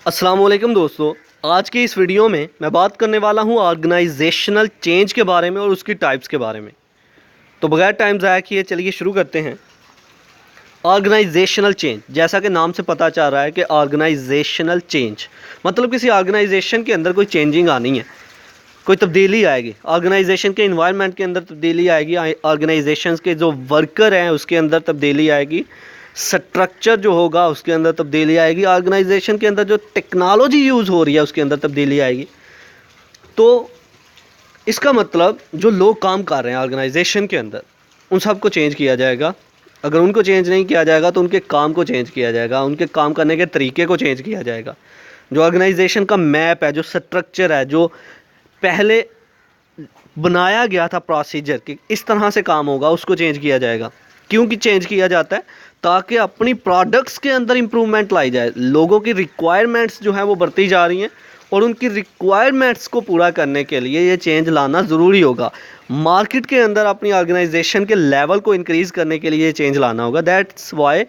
अस्सलाम वालेकुम दोस्तों, आज की इस वीडियो में मैं बात करने वाला हूं ऑर्गेनाइजेशनल चेंज के बारे में और उसकी टाइप्स के बारे में। तो बगैर टाइम ज़ाया किए चलिए शुरू करते हैं। ऑर्गेनाइजेशनल चेंज, जैसा कि नाम से पता चल रहा है कि ऑर्गेनाइजेशनल चेंज मतलब किसी ऑर्गेनाइजेशन के अंदर कोई चेंजिंग आनी है, कोई तब्दीली आएगी, ऑर्गेनाइजेशन के इन्वायरमेंट के अंदर तब्दीली आएगी, ऑर्गेनाइजेशन के जो वर्कर हैं उसके अंदर तब्दीली आएगी, स्ट्रक्चर जो होगा उसके अंदर तब्दीली आएगी, ऑर्गेनाइजेशन के अंदर जो टेक्नोलॉजी यूज़ हो रही है उसके अंदर तब्दीली आएगी। तो इसका मतलब जो लोग काम कर रहे हैं ऑर्गेनाइजेशन के अंदर उन सब को चेंज किया जाएगा। अगर उनको चेंज नहीं किया जाएगा तो उनके काम को चेंज किया जाएगा, उनके काम करने के तरीके को चेंज किया जाएगा। जो ऑर्गेनाइजेशन का मैप है, जो स्ट्रक्चर है, जो पहले बनाया गया था प्रोसीजर कि इस तरह से काम होगा, उसको चेंज किया जाएगा। क्योंकि चेंज किया जाता है ताकि अपनी प्रोडक्ट्स के अंदर इम्प्रूवमेंट लाई जाए। लोगों की रिक्वायरमेंट्स जो हैं वो बढ़ती जा रही हैं और उनकी रिक्वायरमेंट्स को पूरा करने के लिए ये चेंज लाना ज़रूरी होगा। मार्केट के अंदर अपनी ऑर्गेनाइजेशन के लेवल को इंक्रीज़ करने के लिए ये चेंज लाना होगा। That's why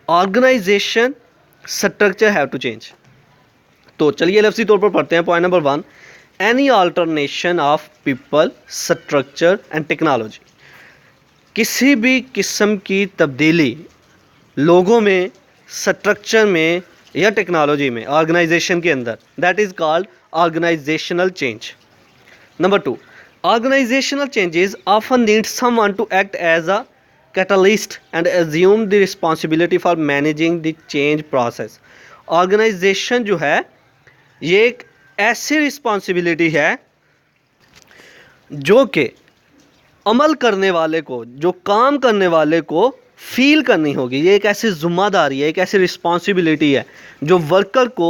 organization structure have to change. तो चलिए लफ्ज़ी तौर पर पढ़ते हैं। Point number 1, any alternation of people, structure and technology. किसी भी किस्म की तब्दीली लोगों में, स्ट्रक्चर में या टेक्नोलॉजी में ऑर्गेनाइजेशन के अंदर, that is called organizational change. Number 2, organizational changes often need someone to act as a catalyst and assume the responsibility for managing the change process. Organization जो है ये एक ऐसी रिस्पॉन्सिबिलिटी है जो कि अमल करने वाले को, जो काम करने वाले को फील करनी होगी। ये एक ऐसी ज़िम्मेदारी है, एक ऐसी रिस्पॉन्सिबिलिटी है जो वर्कर को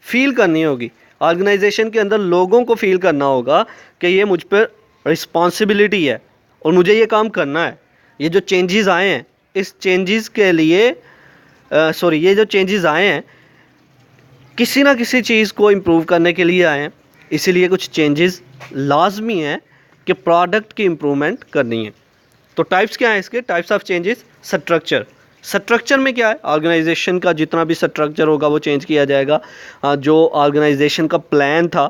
फील करनी होगी। ऑर्गेनाइजेशन के अंदर लोगों को फील करना होगा कि ये मुझ पर रिस्पॉन्सिबिलिटी है और मुझे ये काम करना है। ये जो चेंजेस आए हैं, इस चेंजेस के लिए ये जो चेंजेस आए हैं किसी ना किसी चीज़ को इम्प्रूव करने के लिए आए हैं। इसीलिए कुछ चेंजेस लाजमी हैं कि प्रोडक्ट की इम्प्रूवमेंट करनी है। तो टाइप्स क्या हैं इसके? Types of changes. स्ट्रक्चर में क्या है? ऑर्गेनाइजेशन का जितना भी स्ट्रक्चर होगा वो चेंज किया जाएगा। जो ऑर्गेनाइजेशन का प्लान था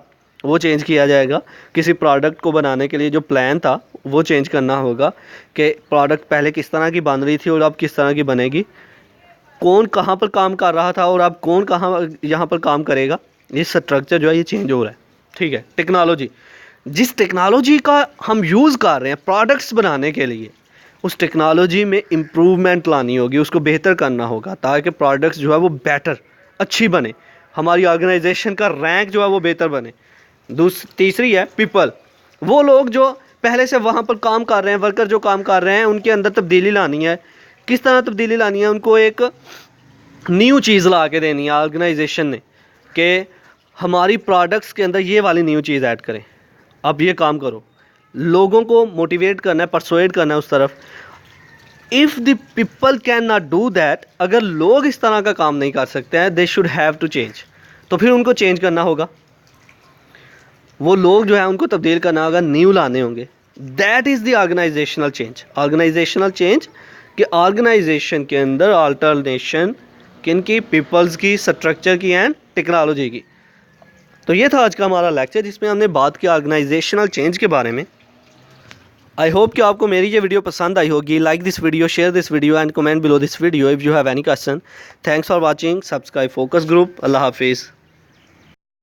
वो चेंज किया जाएगा। किसी प्रोडक्ट को बनाने के लिए जो प्लान था वो चेंज करना होगा कि प्रोडक्ट पहले किस तरह की बन रही थी और अब किस तरह की बनेगी। कौन कहाँ पर काम कर रहा था और अब कौन कहाँ यहाँ पर काम करेगा। ये स्ट्रक्चर जो है ये चेंज हो रहा है। ठीक है। टेक्नोलॉजी, जिस टेक्नोलॉजी का हम यूज़ कर रहे हैं प्रोडक्ट्स बनाने के लिए, उस टेक्नोलॉजी में इम्प्रूवमेंट लानी होगी, उसको बेहतर करना होगा ताकि प्रोडक्ट्स जो है वो बेटर, अच्छी बने, हमारी ऑर्गेनाइजेशन का रैंक जो है वो बेहतर बने। तीसरी है पीपल, वो लोग जो पहले से वहाँ पर काम कर रहे हैं, वर्कर जो काम कर रहे हैं, उनके अंदर तब्दीली लानी है। किस तरह तब्दीली लानी है? उनको एक न्यू चीज़ ला के देनी है ऑर्गेनाइजेशन ने कि हमारी प्रोडक्ट्स के अंदर ये वाली न्यू चीज़ ऐड करें, अब ये काम करो। लोगों को मोटिवेट करना है, परसुएड करना है उस तरफ। If the people can not do that, अगर लोग इस तरह का काम नहीं कर सकते हैं, they should have to change. तो फिर उनको चेंज करना होगा, वो लोग जो है उनको तब्दील करना होगा, न्यू लाने होंगे। That is the organizational change. Organizational change कि ऑर्गेनाइजेशन के अंदर अल्टरनेशन किन की? पीपल्स की, स्ट्रक्चर की एंड टेक्नोलॉजी की। तो ये था आज का हमारा लेक्चर जिसमें हमने बात की ऑर्गेनाइजेशनल चेंज के बारे में। आई होप कि आपको मेरी ये वीडियो पसंद आई होगी। Like this video, share this video and comment below this video if you have any question. Thanks for watching. Subscribe focus group. अल्लाह हाफिज़।